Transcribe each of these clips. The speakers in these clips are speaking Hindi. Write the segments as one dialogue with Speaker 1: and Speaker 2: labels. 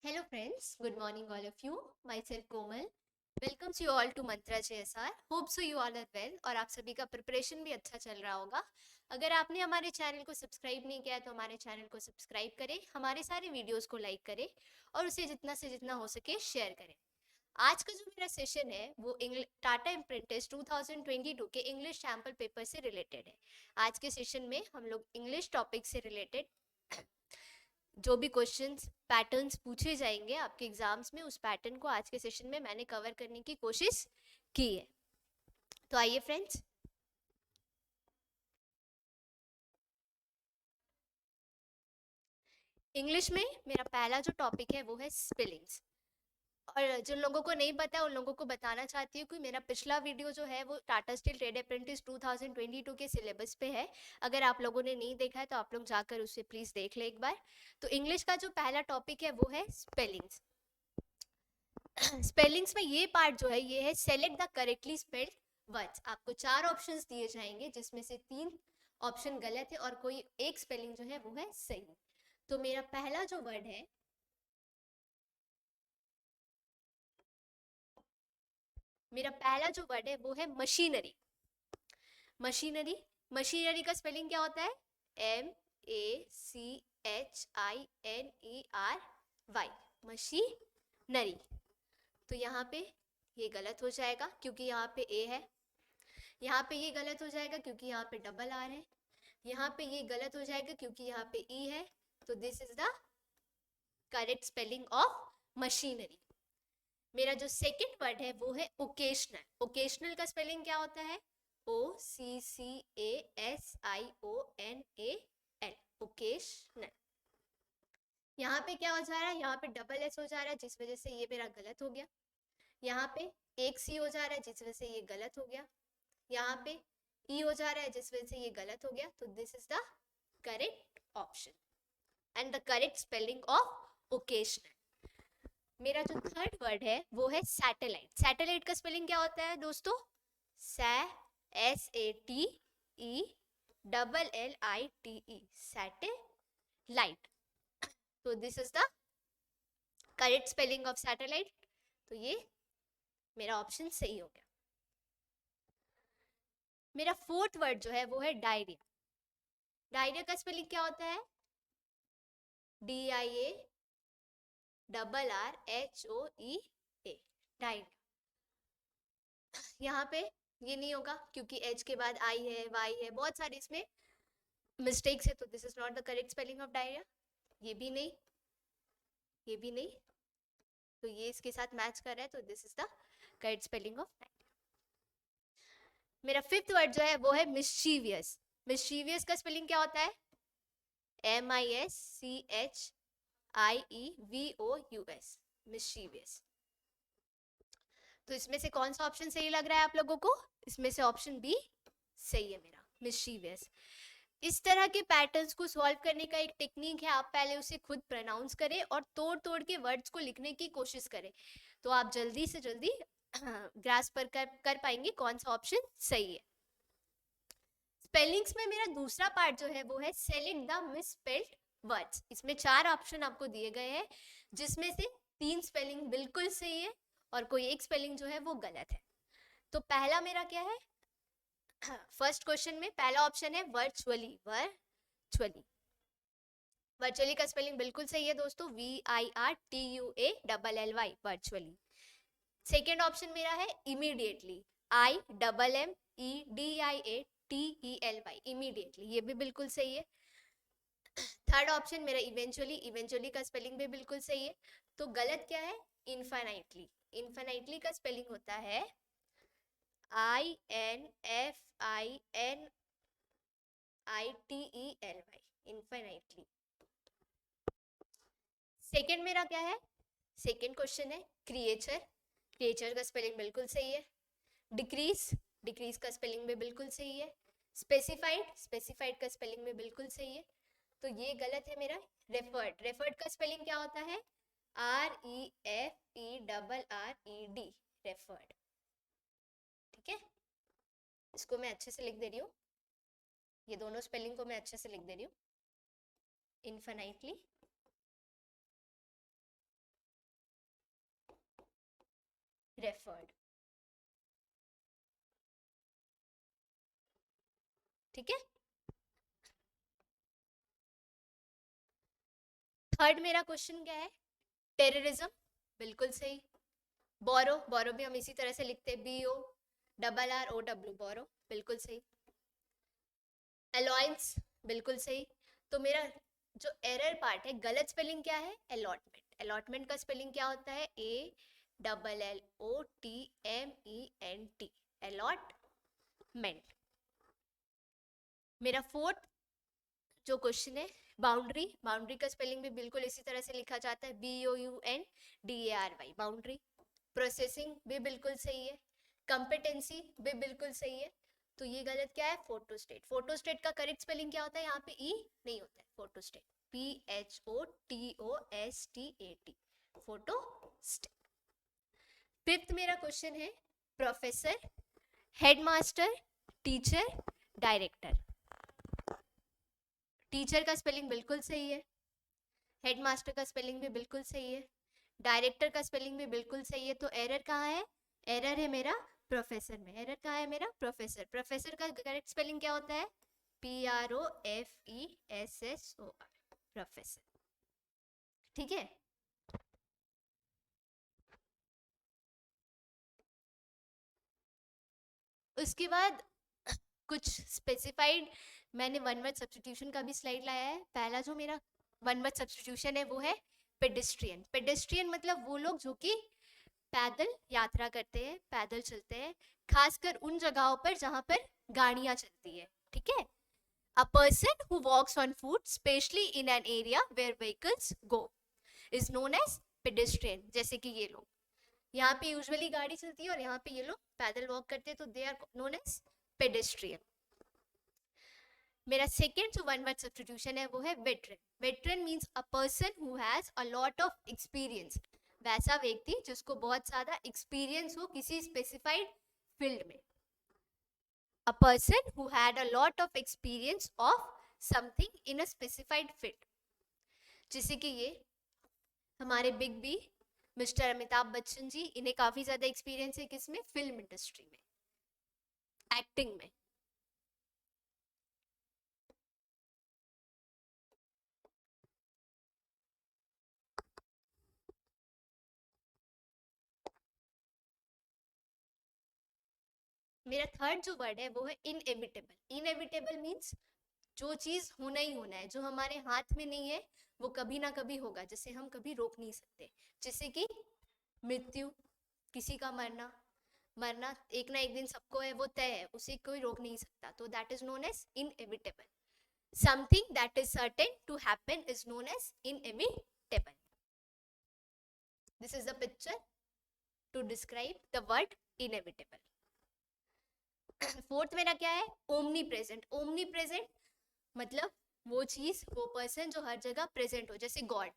Speaker 1: Hello friends, good morning all of you. Myself Komal. Welcomes you all to Mantra JSR. Hope so you all are well और आप सभी का प्रिपरेशन भी अच्छा चल रहा होगा. अगर आपने हमारे चैनल को सब्सक्राइब नहीं किया है तो हमारे चैनल को सब्सक्राइब करें, हमारे सारे वीडियोस को लाइक करें और उसे जितना से जितना हो सके शेयर करें. आज का जो मेरा सेशन है वो टाटा अप्रेंटिस 2022 के इंग्लिश सैम्पल पेपर से रिलेटेड है. आज के सेशन में हम लोग इंग्लिश टॉपिक से रिलेटेड जो भी क्वेश्चंस पैटर्न्स पूछे जाएंगे आपके एग्जाम्स में, उस पैटर्न को आज के सेशन में मैंने कवर करने की कोशिश की है. तो आइए फ्रेंड्स, इंग्लिश में मेरा पहला जो टॉपिक है वो है स्पेलिंग्स. और जिन लोगों को नहीं पता है उन लोगों को बताना चाहती हूँ कि मेरा पिछला वीडियो जो है वो टाटा स्टील ट्रेड अप्रेंटिस 2022 के सिलेबस पे है. अगर आप लोगों ने नहीं देखा है तो आप लोग जाकर उसे प्लीज देख ले एक बार. तो इंग्लिश का जो पहला टॉपिक है वो है स्पेलिंग्स. स्पेलिंग्स में ये पार्ट जो है ये है select the correctly spelled words. आपको 4 ऑप्शंस दिए जाएंगे जिसमें से 3 ऑप्शन गलत है और कोई एक स्पेलिंग जो है वो है सही. तो मेरा पहला जो वर्ड है वो है मशीनरी. मशीनरी मशीनरी का स्पेलिंग क्या होता है? MACHINERY. मशीनरी. तो यहाँ पे ये गलत हो जाएगा क्योंकि यहाँ पे ए है. यहाँ पे ये गलत हो जाएगा क्योंकि यहाँ पे डबल आर है. यहाँ पे ये गलत हो जाएगा क्योंकि यहाँ पे ई है. तो this is the correct spelling of machinery. मेरा जो सेकंड वर्ड है वो है ओकेशनल. ओकेशनल का स्पेलिंग क्या होता है? OCCASIONAL. ओकेशनल. यहाँ पे क्या हो जा रहा है? यहाँ पे डबल एस हो जा रहा है जिस वजह से ये मेरा गलत हो गया. यहाँ पे एक सी हो जा रहा है जिस वजह से ये गलत हो गया. यहाँ पे ई हो जा रहा है जिस वजह से ये गलत हो गया. तो this is the correct option and the correct spelling of occasional. मेरा जो थर्ड वर्ड है वो है सैटेलाइट. सैटेलाइट का स्पेलिंग क्या होता है दोस्तों? SATELLITE. सैटेलाइट. तो this is the correct spelling of satellite. तो ये मेरा ऑप्शन सही हो गया. मेरा फोर्थ वर्ड जो है वो है डायरिया. डायरिया का स्पेलिंग क्या होता है? DIARRHOEA. डायरिया. यहाँ पे ये नहीं होगा क्योंकि एच के बाद आई है, वाई है, बहुत सारे इसमें मिस्टेक्स है. तो this is not the correct spelling of diarrhoea. ये भी नहीं, ये भी नहीं. तो ये इसके साथ मैच कर रहा है. तो this is the correct spelling of diarrhoea. मेरा फिफ्थ वर्ड जो है वो है मिस्चीवियस. मिस्चीवियस का स्पेलिंग क्या होता है? MISCHIEVOUS. मिस्चीवियस. तो इसमें से कौन सा ऑप्शन सही लग रहा है आप लोगों को? इसमें से ऑप्शन बी सही है मेरा, मिस्चीवियस. इस तरह के पैटर्न्स को सॉल्व करने का एक टेक्निक है. आप पहले उसे खुद प्रोनाउंस करें और तोड़ तोड़ के वर्ड्स को लिखने की कोशिश करें. तो आप जल्दी से जल्दी ग्रास पर कर पाएंगे कौन सा ऑप्शन सही है. स्पेलिंग्स में मेरा दूसरा पार्ट जो है वो है सेलेक्ट द मिसस्पेल्ड वर्ड्स. इसमें 4 ऑप्शन आपको दिए गए हैं जिसमें से 3 स्पेलिंग बिल्कुल सही है और कोई एक स्पेलिंग जो है वो गलत है. तो पहला मेरा क्या है? फर्स्ट क्वेश्चन में पहला ऑप्शन है वर्चुअली. वर्चुअली का स्पेलिंग बिल्कुल सही है दोस्तों. VIRTUALLY. वर्चुअली. सेकेंड ऑप्शन मेरा है इमीडिएटली. IMMEDIATELY. इमीडिएटली. ये भी बिल्कुल सही है. थर्ड ऑप्शन मेरा इवेंचुअली. इवेंचुअली का स्पेलिंग भी बिल्कुल सही है. तो गलत क्या है? इनफाइनाइटली. इनफाइनाइटली का स्पेलिंग होता है INFINITELY. इनफाइनाइटली. सेकेंड मेरा क्या है? सेकेंड क्वेश्चन है क्रिएचर. क्रिएचर का स्पेलिंग बिल्कुल सही है. डिक्रीज. डिक्रीज का स्पेलिंग भी बिल्कुल सही है. स्पेसिफाइड. स्पेसिफाइड का स्पेलिंग भी बिल्कुल सही है. तो ये गलत है मेरा. रेफर्ड. रेफर्ड का स्पेलिंग क्या होता है? REFERRED. रेफर्ड. ठीक है, इसको मैं अच्छे से लिख दे रही हूँ. ये दोनों स्पेलिंग को मैं अच्छे से लिख दे रही हूँ. Infinitely referred. ठीक है। थर्ड मेरा क्वेश्चन क्या है, टेररिज्म, बिल्कुल सही। बोरो, बोरो भी हम इसी तरह से लिखते हैं, BORROW, बोरो, बिल्कुल सही। अलायंस, बिल्कुल सही। तो मेरा जो एरर पार्ट है, गलत स्पेलिंग क्या है, अलॉटमेंट। अलॉटमेंट का स्पेलिंग क्या होता है, ALLOTMENT, अलॉटमेंट। मेरा फोर्थ जो क्वेश्चन है, बाउंड्री, बाउंड्री का स्पेलिंग भी बिल्कुल इसी तरह से लिखा जाता है, BOUNDARY, बाउंड्री। प्रोसेसिंग भी बिल्कुल सही है, कंपिटेंसी भी बिल्कुल सही है। तो ये गलत क्या है, फोटोस्टेट। फोटोस्टेट का करेक्ट स्पेलिंग क्या होता है, यहाँ पे ई नहीं होता है, फोटोस्टेट, PHOTOSTAT, फोटोस्टेट। फिफ्थ मेरा क्वेश्चन है, professor, headmaster, teacher, director. Teacher का स्पेलिंग बिल्कुल सही है, हेडमास्टर का स्पेलिंग भी बिल्कुल सही है, डायरेक्टर का स्पेलिंग भी बिल्कुल सही है। तो एरर कहाँ है, एरर है मेरा प्रोफेसर में। एरर कहाँ है मेरा, प्रोफेसर। प्रोफेसर का करेक्ट स्पेलिंग क्या होता है, PROFESSOR, प्रोफेसर। ठीक है। उसके बाद कुछ स्पेसिफाइड, मैंने वन वर्ड सब्स्टिट्यूशन का भी स्लाइड लाया है। पहला जो मेरा वन वर्ड सब्स्टिट्यूशन है वो है पेडेस्ट्रियन। पेडेस्ट्रियन मतलब वो लोग जो कि पैदल यात्रा करते हैं, पैदल चलते हैं, खासकर उन जगहों पर जहां पर गाड़ियां चलती है। ठीक है। A person who walks on foot specially in an area where vehicles go is known as pedestrian. जैसे कि ये लोग, यहाँ पे यूजुअली गाड़ी चलती है और यहाँ पे ये लोग पैदल वॉक करते हैं, तो they are known as pedestrian. मेरा सेकेंड जो वन वर्ड सब्स्टिट्यूशन है वो है veteran. Veteran means a person who has a lot of experience, वैसा व्यक्ति जिसको बहुत ज्यादा एक्सपीरियंस हो किसी स्पेसिफाइड फील्ड में। A person who had a lot of experience of something in a specified field. जैसे कि ये हमारे big B mister Amitabh Bachchan ji, इन्हें काफी ज्यादा एक्सपीरियंस है किसमें, फिल्म इंडस्ट्री में, एक्टिंग में। मेरा थर्ड जो वर्ड है वो है इनएविटेबल। इनएविटेबल मीन्स जो चीज होना ही होना है, जो हमारे हाथ में नहीं है वो कभी ना कभी होगा, जिसे हम कभी रोक नहीं सकते। जैसे कि मृत्यु, किसी का मरना, मरना एक ना एक दिन सबको है, वो तय है, उसे कोई रोक नहीं सकता, तो that is known as inevitable. Something that is certain to happen is known as inevitable. This is the picture to describe the word inevitable. Fourth मेरा क्या है, ओमनी प्रेजेंट। ओमनी प्रेजेंट मतलब वो चीज, वो पर्सन जो हर जगह प्रेजेंट हो। जैसे गॉड,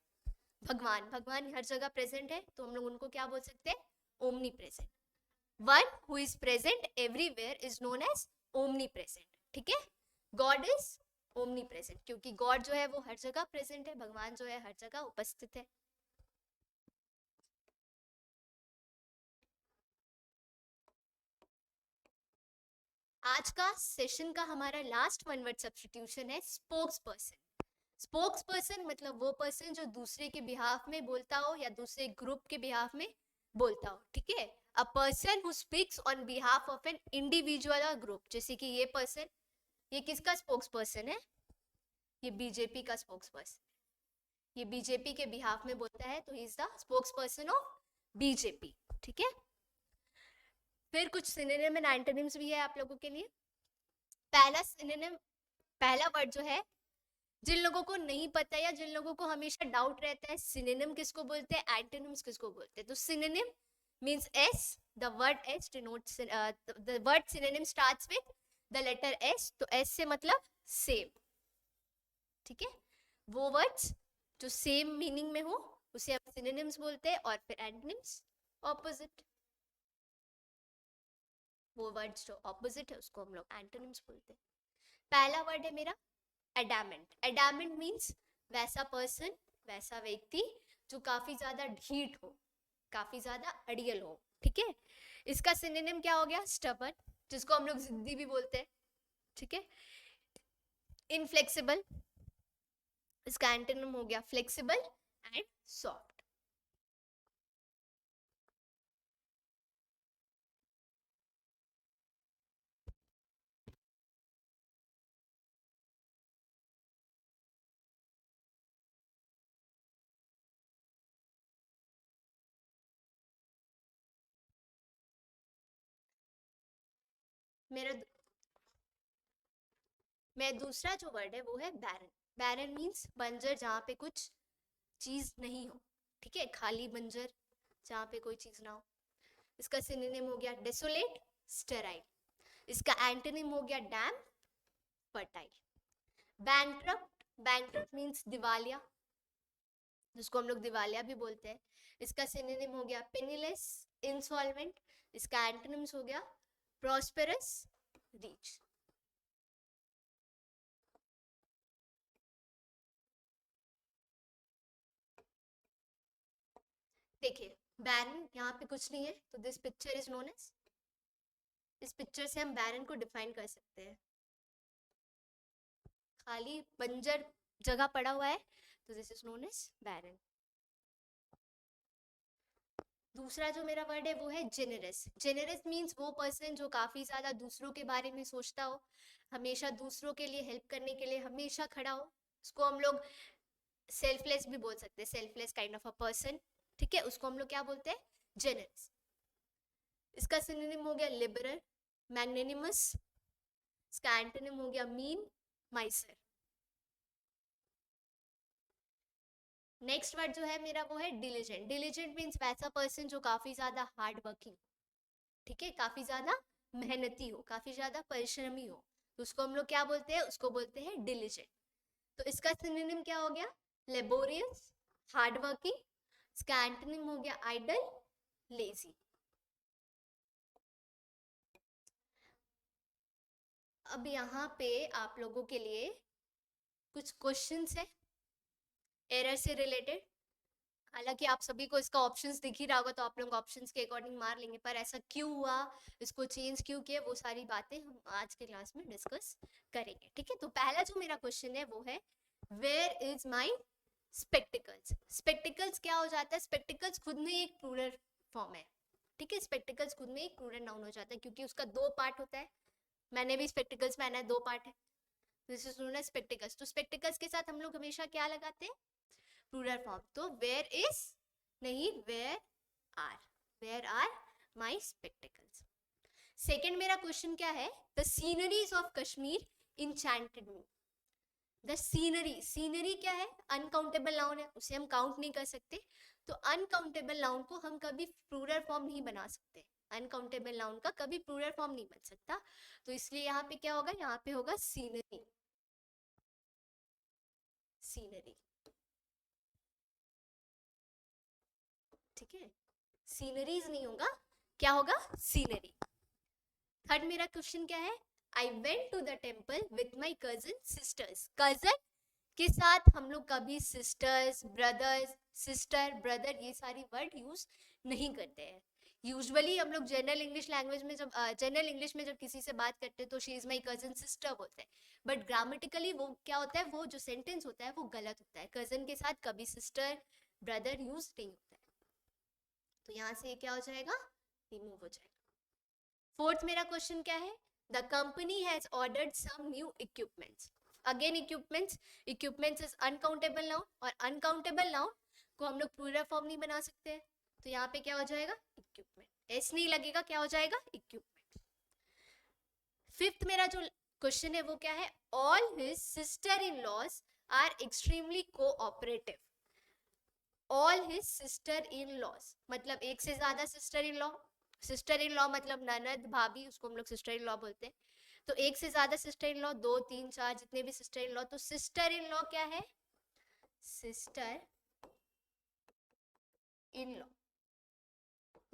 Speaker 1: भगवान, भगवान हर जगह प्रेजेंट है, तो हम लोग उनको क्या बोल सकते हैं, omnipresent. One who is present everywhere is known as omnipresent. ठीक है। गॉड इज ओमनी प्रेजेंट क्योंकि गॉड जो है वो हर जगह प्रेजेंट है, भगवान जो है हर जगह उपस्थित है। आज का सेशन का हमारा लास्ट वन वर्ड सब्स्टिट्यूशन है स्पोक्स पर्सन। स्पोक्स पर्सन मतलब वो पर्सन जो दूसरे के बिहाफ में बोलता हो या दूसरे ग्रुप के बिहाफ में बोलता हो। ठीक है। A person who speaks on behalf of an individual और ग्रुप। जैसे कि ये पर्सन, ये किसका स्पोक्स पर्सन है, ये बीजेपी का स्पोक्स पर्सन, ये बीजेपी के बिहाफ में बोलता है, तो he is the spokes person of BJP. ठीक है। फिर कुछ सिनोनिम एंड एंटोनिम्स भी है आप लोगों के लिए। पहला सिनोनिम, पहला वर्ड जो है, जिन लोगों को नहीं पता या जिन लोगों को हमेशा डाउट रहता है सिनोनिम किसको बोलते हैं, एंटोनिम्स किसको बोलते हैं, तो synonym means S, the word S denotes, the word synonym starts with the letter S, तो एस से मतलब सेम। ठीक है। वो वर्ड्स जो सेम मीनिंग में हो उसे हम सिनोनिम्स बोलते हैं, और फिर एंटोनिम्स ऑपोजिट, वो वर्ड्स जो ऑपोजिट है उसको हम लोग एंटोनिम्स बोलते हैं। पहला वर्ड है मेरा एडामेंट। एडामेंट मीन्स वैसा पर्सन, वैसा व्यक्ति जो काफी ज्यादा ढीठ हो, काफी ज्यादा अड़ियल हो, ठीक है। इसका सिनोनिम क्या हो गया? स्टबर्न, जिसको हम लोग जिद्दी भी बोलते हैं, ठीक है। इनफ्लेक्सिबल, इसका एंटोनिम हो गया फ्लेक्सिबल एंड सॉफ्ट। मेरा दूसरा जो वर्ड है वो है बैरन। बैरन मीन्स बंजर, जहाँ पे कुछ चीज नहीं हो, ठीक है, खाली बंजर जहाँ पे कोई चीज ना हो। इसका सिनोनिम हो गया डेसोलेट, स्टेराइल। इसका एंटोनिम हो गया dam, fertile. Bankrupt, bankrupt means दिवालिया, जिसको हम लोग दिवालिया भी बोलते हैं। इसका सिनोनिम हो गया पेनीलेस, इंसॉल्वेंट। इसका एंटोनिम्स हो गया प्रॉस्पेरस, रिच। देखिए बैरन यहाँ पे कुछ नहीं है, तो this picture is known as, इस पिक्चर से हम बैरन को डिफाइन कर सकते हैं। खाली बंजर जगह पड़ा हुआ है, तो दिस इज नोन एज बैरन। दूसरा जो मेरा वर्ड है वो है जेनरस। जेनरस मीन्स वो पर्सन जो काफी ज्यादा दूसरों के बारे में सोचता हो, हमेशा दूसरों के लिए हेल्प करने के लिए हमेशा खड़ा हो। उसको हम लोग सेल्फलेस भी बोल सकते हैं, selfless kind of a person, ठीक है, उसको हम लोग क्या बोलते हैं? जेनरस। इसका सिनोनिम हो गया लिबरल, मैग्नेनिमस। इसका एंटोनिम हो गया मीन, माइसर। नेक्स्ट वर्ड जो है मेरा वो है डिलीजेंट। डिलीजेंट मीन्स वैसा पर्सन जो काफी ज्यादा हार्ड वर्किंग, ठीक है, काफी ज्यादा मेहनती हो, काफी ज्यादा परिश्रमी हो, तो उसको हम लोग क्या बोलते हैं? उसको बोलते हैं डिलीजेंट। तो इसका सिनोनिम क्या हो गया? Laborious, hard working. इसका एंटोनिम हो गया आइडल, लेजी। अब यहाँ पे आप लोगों के लिए कुछ क्वेश्चंस है एरर से रिलेटेड। हालांकि आप सभी को इसका ऑप्शंस दिख ही रहा होगा, तो आप लोग ऑप्शंस के अकॉर्डिंग मार लेंगे, पर ऐसा क्यों हुआ, इसको चेंज क्यों किया, वो सारी बातें हम आज के क्लास में डिस्कस करेंगे, ठीक है। तो पहला जो मेरा क्वेश्चन है वो है where is my spectacles. Spectacles क्या हो जाता है? स्पेक्टिकल्स खुद में एक प्लूरल फॉर्म है, ठीक है। स्पेक्टिकल्स खुद में एक प्लूरल नाउन हो जाता है, क्योंकि उसका दो पार्ट होता है। मैंने भी स्पेक्टिकल्स पहना है, दो पार्ट है, this is known as spectacles. तो स्पेक्टिकल्स के साथ हम लोग हमेशा क्या लगाते हैं? Plural form. तो वेयर इज नहीं, where are, where are my spectacles. Second मेरा क्वेश्चन क्या है? The sceneries of Kashmir enchanted me. The scenery, scenery क्या है? अनकाउंटेबल नाउन है, उसे हम काउंट नहीं कर सकते, तो अनकाउंटेबल नाउन को हम कभी प्लूरल फॉर्म नहीं बना सकते। अनकाउंटेबल नाउन का कभी प्लूरल फॉर्म नहीं बन सकता, तो इसलिए यहाँ पे क्या होगा? यहाँ पे होगा सीनरी, सीनरी, ठीक है। सीनरीज नहीं होगा, क्या होगा? सीनरी। थर्ड मेरा क्वेश्चन क्या है? I went to the temple with my cousin sisters. Cousin के साथ हम लोग कभी सिस्टर्स, ब्रदर्स, सिस्टर, ब्रदर, ये सारी वर्ड यूज नहीं करते हैं। यूजुअली हम लोग जनरल इंग्लिश लैंग्वेज में जब जनरल इंग्लिश में जब किसी से बात करते हैं तो she is my cousin sister बोलते हैं, बट ग्रामेटिकली वो क्या होता है, वो जो सेंटेंस होता है वो गलत होता है। कजन के साथ कभी सिस्टर, ब्रदर यूज नहीं होता है, तो यहाँ से क्या हो जाएगा? रिमूव हो जाएगा। फोर्थ मेरा क्वेश्चन क्या है? The company has ordered some new equipments. Again equipments, equipments is uncountable noun, और अनकाउंटेबल नाउन को हम लोग प्लूरल फॉर्म नहीं बना सकते हैं, तो यहाँ पे क्या हो जाएगा? इक्विपमेंट। एस नहीं लगेगा, क्या हो जाएगा? इक्विपमेंट। फिफ्थ मेरा जो क्वेश्चन है वो क्या है? All his sister in laws are extremely cooperative. All his sister in laws मतलब एक से ज्यादा sister in law. Sister in law मतलब ननद, भाभी, उसको हम लोग सिस्टर इन लॉ बोलते हैं। तो एक से ज्यादा सिस्टर इन लॉ, दो, तीन, चार, जितने भी सिस्टर इन लॉ, तो सिस्टर इन लॉ क्या है? Sister in law.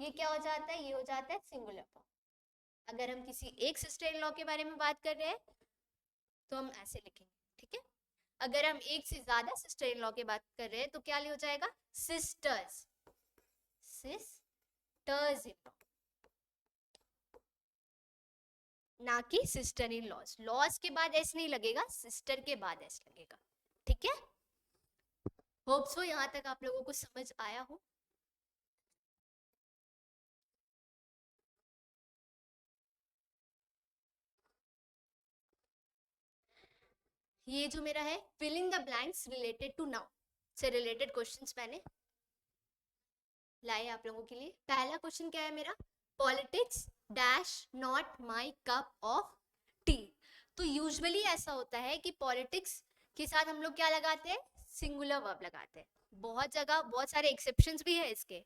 Speaker 1: ये क्या हो जाता है? ये हो जाता है सिंगुलर फॉर्म। अगर हम किसी एक सिस्टर इन लॉ के बारे में बात कर रहे हैं तो हम ऐसे लिखेंगे, ठीक है। अगर हम एक से ज्यादा सिस्टर इन लॉ की बात कर रहे हैं तो क्या हो जाएगा? सिस्टर्स, सिस डॉटर्स इन लॉ, ना कि सिस्टर इन लॉज। लॉज के बाद एस नहीं लगेगा, सिस्टर के बाद एस लगेगा, ठीक है। होप सो यहाँ तक आप लोगों को समझ आया हो। ये जो मेरा है fill in the blanks related to noun से रिलेटेड क्वेश्चंस मैंने लाए आप लोगों के लिए। पहला क्वेश्चन क्या है मेरा, politics dash not my cup of T. तो यूजुअली ऐसा होता है कि पॉलिटिक्स के साथ हम लोग क्या लगाते हैं, सिंगुलर वर्ब लगाते हैं। बहुत जगह बहुत सारे एक्सेप्शंस भी है इसके,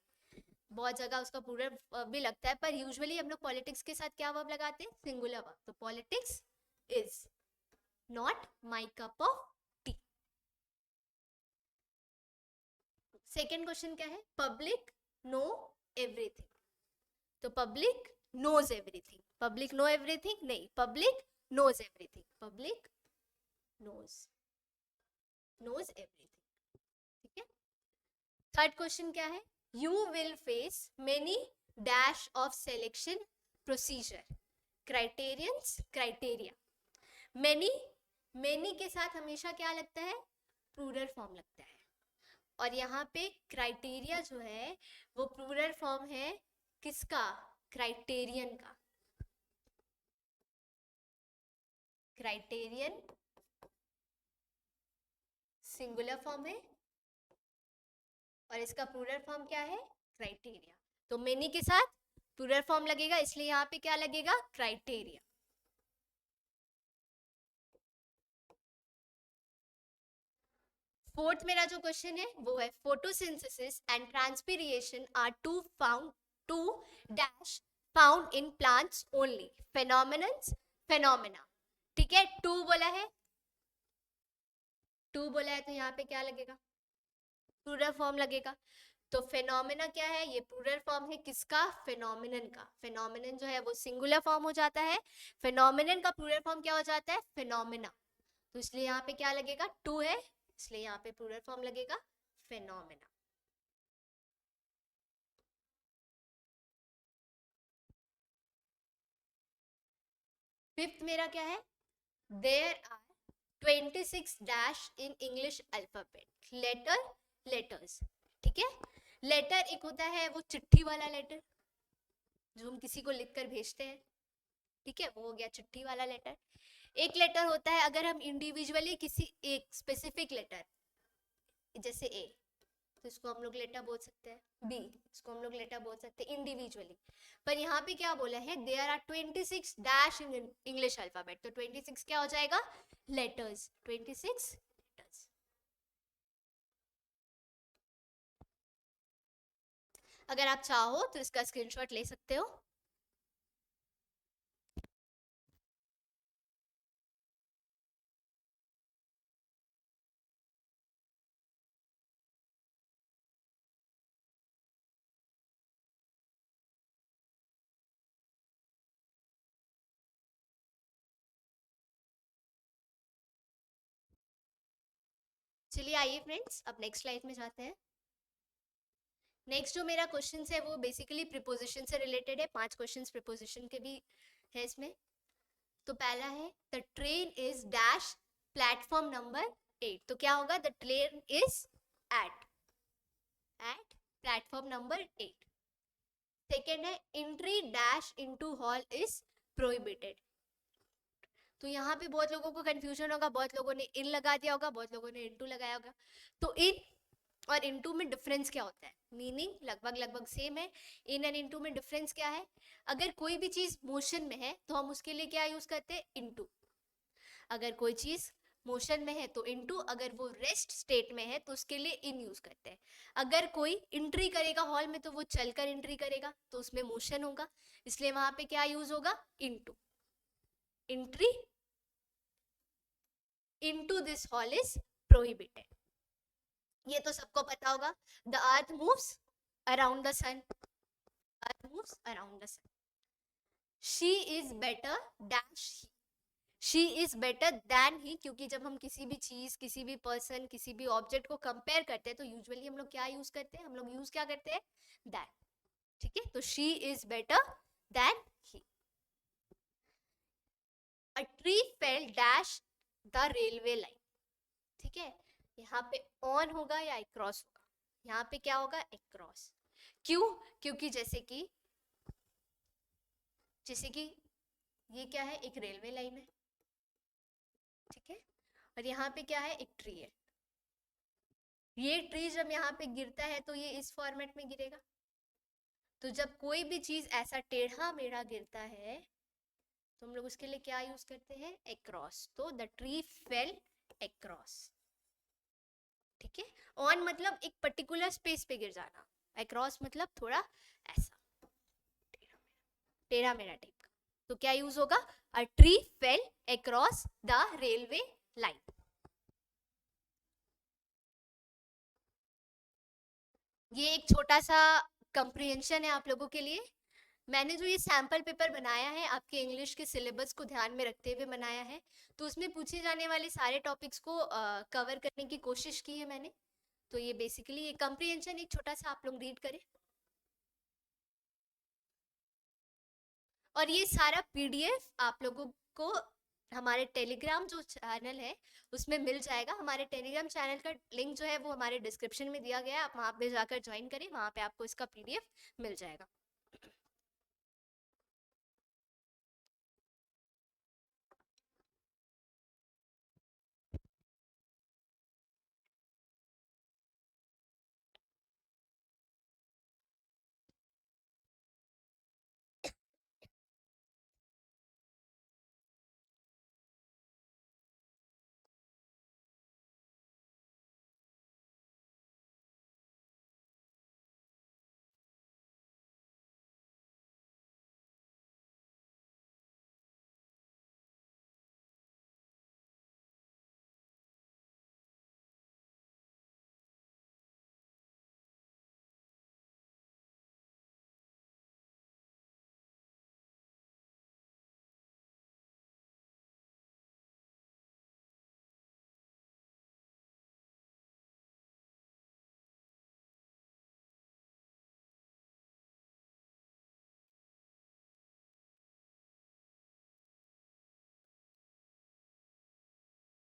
Speaker 1: बहुत जगह उसका प्लूरल वर्ब भी लगता है, पर यूजुअली हम लोग पॉलिटिक्स के साथ क्या वर्ब लगाते हैं, सिंगुलर वर्ब। तो politics is not my cup of tea. Second question क्या है, पब्लिक नो एवरीथिंग। तो public knows everything, public know everything नहीं, public knows everything, public knows everything, ठीक है। थर्ड क्वेश्चन क्या है, you will face many dash of selection procedure criterions criteria. Many के साथ हमेशा क्या लगता है, प्लूरल फॉर्म लगता है, और यहाँ पे क्राइटेरिया जो है वो प्लूरल फॉर्म है किसका, क्राइटेरियन का। क्राइटेरियन सिंगुलर फॉर्म है और इसका प्लूरल फॉर्म क्या है, क्राइटेरिया। तो मेनी के साथ प्लूरल फॉर्म लगेगा, इसलिए यहाँ पे क्या लगेगा, क्राइटेरिया। फोर्थ मेरा जो क्वेश्चन है वो है photosynthesis and transpiration are two dash found in plants only phenomena. ठीक है, टू बोला है तो यहाँ पे क्या लगेगा, प्लूरल फॉर्म लगेगा। तो फेनोमेना क्या है, ये प्लूरल फॉर्म है किसका, फेनोमेनन का। फेनोमेनन जो है वो सिंगुलर फॉर्म हो जाता है, फेनोमेनन का प्लूरल फॉर्म क्या हो जाता है, फेनोमेना। तो इसलिए यहाँ पे क्या लगेगा, टू है, इसलिए यहाँ पे प्लूरल फॉर्म लगेगा फेनोमेना। फिफ्थ मेरा क्या है, there are 26 dash in English alphabet letters. ठीक है, लेटर एक होता है वो चिट्ठी वाला लेटर जो हम किसी को लिखकर भेजते हैं, ठीक है, वो हो गया चिट्ठी वाला लेटर। एक लेटर होता है अगर हम इंडिविजुअली किसी एक स्पेसिफिक लेटर, जैसे ए, तो इसको हम लोग लेटर बोल सकते हैं, बी इसको हम लोग लेटर बोल सकते हैं इंडिविजुअली। पर यहाँ पे क्या बोला है, there are 26 dash in English alphabet, तो 26 क्या हो जाएगा, लेटर्स, 26 लेटर्स। अगर आप चाहो तो इसका स्क्रीनशॉट ले सकते हो। चलिए आइए फ्रेंड्स, अब नेक्स्ट स्लाइड में जाते हैं। नेक्स्ट जो मेरा क्वेश्चन है वो बेसिकली प्रीपोजिशन से रिलेटेड है, 5 क्वेश्चन प्रीपोजिशन के भी है इसमें। तो पहला है the train is dash platform number 8, तो क्या होगा, the train is at platform number 8। Second है entry dash into hall is prohibited. तो यहाँ पे बहुत लोगों को कंफ्यूजन होगा, बहुत लोगों ने इन लगा दिया होगा, बहुत लोगों ने इनटू लगाया होगा। तो इन और इनटू में डिफरेंस क्या होता है, मीनिंग लगभग सेम है। इन एंड इनटू में डिफरेंस क्या है, अगर कोई भी चीज मोशन में है तो हम उसके लिए क्या यूज करते हैं, इनटू। अगर कोई चीज मोशन में है तो इनटू, अगर वो रेस्ट स्टेट में है तो उसके लिए इन यूज करते हैं। अगर कोई एंट्री करेगा हॉल में तो वो चलकर एंट्री करेगा, तो उसमें मोशन होगा, इसलिए वहां पे क्या यूज होगा, into. Entry into this hall is prohibited, ये तो सबको पता होगा। The earth moves around the sun, earth moves around the sun. She is better dash he, she is better than he, क्योंकि जब हम किसी भी चीज, किसी भी पर्सन, किसी भी ऑब्जेक्ट को कंपेयर करते हैं तो यूजुअली हम लोग क्या यूज करते हैं, हम लोग यूज क्या करते हैं, दैन। ठीक है, तो she is better than he. A tree fell dash the railway line. ठीक है, यहाँ पे ऑन होगा या अक्रॉस होगा? यहाँ पे क्या होगा? अक्रॉस. क्यों? क्योंकि जैसे कि ये क्या है? एक रेलवे लाइन है. ठीक है, और यहाँ पे क्या है? एक ट्री है. ये ट्री जब यहाँ पे गिरता है तो ये इस फॉर्मेट में गिरेगा. तो जब कोई भी चीज ऐसा टेढ़ा मेढ़ा गिरता है तो हम लोग उसके लिए क्या यूज करते हैं? अक्रॉस. तो द ट्री फेल अक्रॉस. ठीक है, ऑन मतलब एक पर्टिकुलर स्पेस पे गिर जाना, अक्रॉस मतलब थोड़ा ऐसा टेढ़ा मेढ़ा टाइप का. तो क्या यूज होगा? अ tree fail across the railway line. ये एक छोटा सा कंप्रिहेंशन है आप लोगों के लिए. मैंने जो ये सैम्पल पेपर बनाया है आपके इंग्लिश के सिलेबस को ध्यान में रखते हुए बनाया है, तो उसमें पूछे जाने वाले सारे टॉपिक्स को कवर करने की कोशिश की है मैंने. तो ये बेसिकली ये कंप्रिहेंशन एक छोटा सा आप लोग रीड करें. और ये सारा पीडीएफ आप लोगों को हमारे टेलीग्राम जो चैनल है उसमें मिल जाएगा. हमारे टेलीग्राम चैनल का लिंक जो है वो हमारे डिस्क्रिप्शन में दिया गया है, आप वहाँ पे जाकर ज्वाइन करें, वहाँ पे आपको इसका पीडीएफ मिल जाएगा.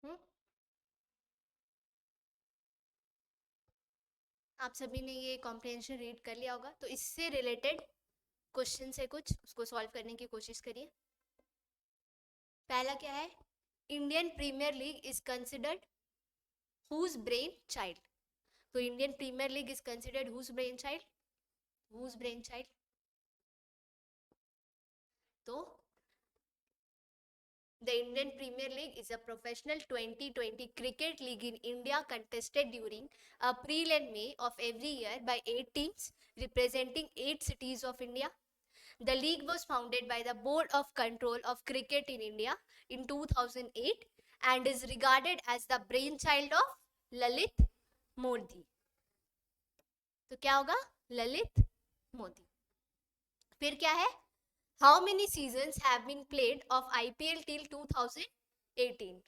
Speaker 1: हम्म, आप सभी ने ये कॉम्प्रिहेंशन रीड कर लिया होगा, तो इससे रिलेटेड क्वेश्चन है कुछ, उसको सॉल्व करने की कोशिश करिए. पहला क्या है? Indian Premier League is considered whose brainchild. तो Indian Premier League is considered whose brainchild? Whose brainchild? तो the Indian Premier League is a professional 2020 cricket league in India contested during April and May of every year by 8 teams representing 8 cities of India. The league was founded by the Board of Control of Cricket in India in 2008 and is regarded as the brainchild of Lalit Modi. तो क्या होगा? ललित मोदी. फिर क्या है? How many seasons have been played of IPL till 2018?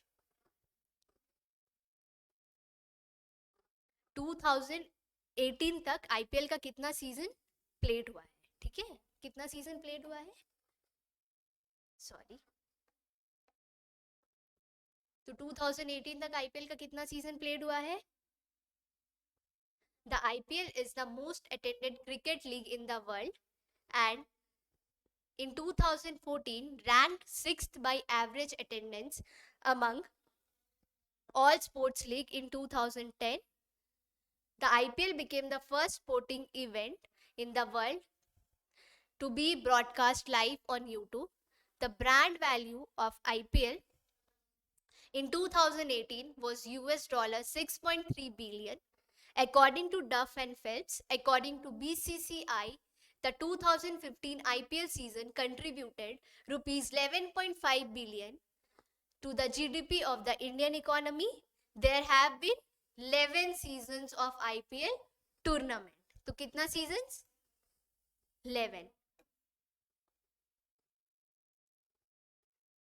Speaker 1: 2018 तक आईपीएल का कितना सीजन प्लेड हुआ है? ठीक है, कितना सीजन प्लेड हुआ है? सॉरी, तो 2018 तक आईपीएल का कितना सीजन प्लेड हुआ है? The IPL is the most attended cricket league in the world and in 2014 ranked 6th by average attendance among all sports league. In 2010 the IPL became the first sporting event in the world to be broadcast live on YouTube. The brand value of IPL in 2018 was $6.3 billion. According to Duff and Phelps, according to BCCI, the 2015 IPL season contributed rupees 11.5 billion to the GDP of the Indian economy. There have been 11 seasons of IPL tournament. तो कितना seasons? 11.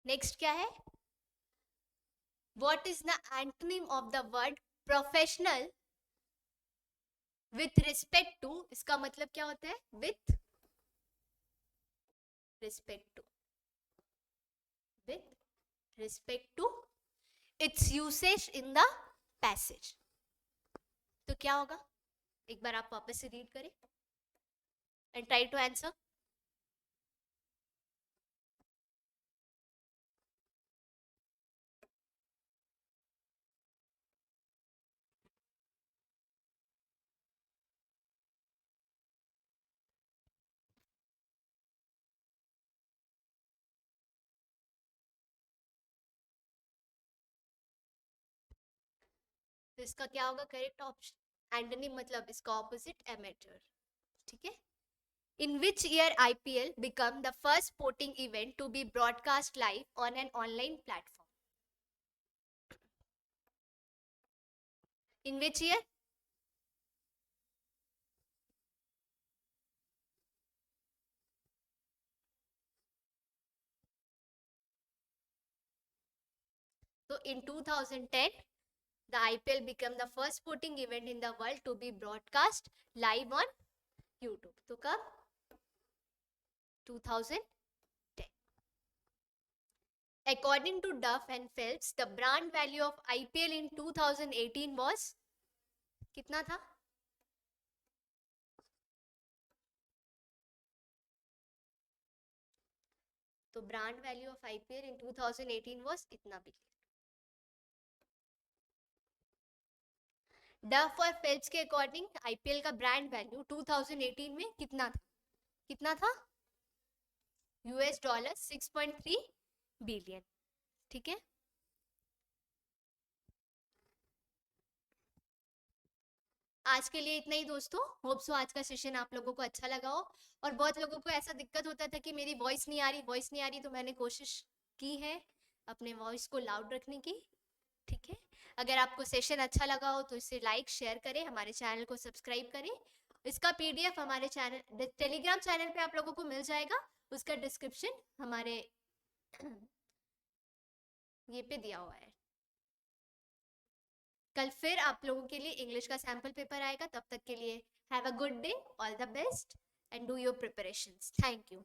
Speaker 1: Next क्या है? What is the antonym of the word professional with respect to इसका मतलब क्या होता है? With respect to, with respect to its usage in the passage. तो क्या होगा? एक बार आप वापस से रीड करें एंड ट्राई टू आंसर। तो इसका क्या होगा करेक्ट ऑप्शन? एंटोनिम मतलब इसका ऑपोजिट एमेटर, ठीक है। In which year IPL become the first sporting event to be broadcast live on an online platform? In which year? So in 2010, the IPL became the first sporting event in the world to be broadcast live on YouTube. तो कब? 2010. According to Duff and Phelps, the brand value of IPL in 2018 was कितना था? तो brand value of IPL in 2018 was इतना बिलियन। डफ और फेल्प्स के अकॉर्डिंग आईपीएल का ब्रांड वैल्यू 2018 में कितना था? कितना था? यूएस डॉलर 6.3 बिलियन, ठीक है। आज के लिए इतना ही दोस्तों। होप सो आज का सेशन आप लोगों को अच्छा लगा हो। और बहुत लोगों को ऐसा दिक्कत होता था कि मेरी वॉइस नहीं आ रही, तो मैंने कोशिश की है अपने वॉइस को लाउड रखने की, ठीक है। अगर आपको सेशन अच्छा लगा हो तो इसे लाइक शेयर करें, हमारे चैनल को सब्सक्राइब करें। इसका पीडीएफ हमारे चैनल टेलीग्राम चैनल पे आप लोगों को मिल जाएगा, उसका डिस्क्रिप्शन हमारे ये पे दिया हुआ है। कल फिर आप लोगों के लिए इंग्लिश का सैम्पल पेपर आएगा। तब तक के लिए have a good day, all the best and do your preparations. Thank you.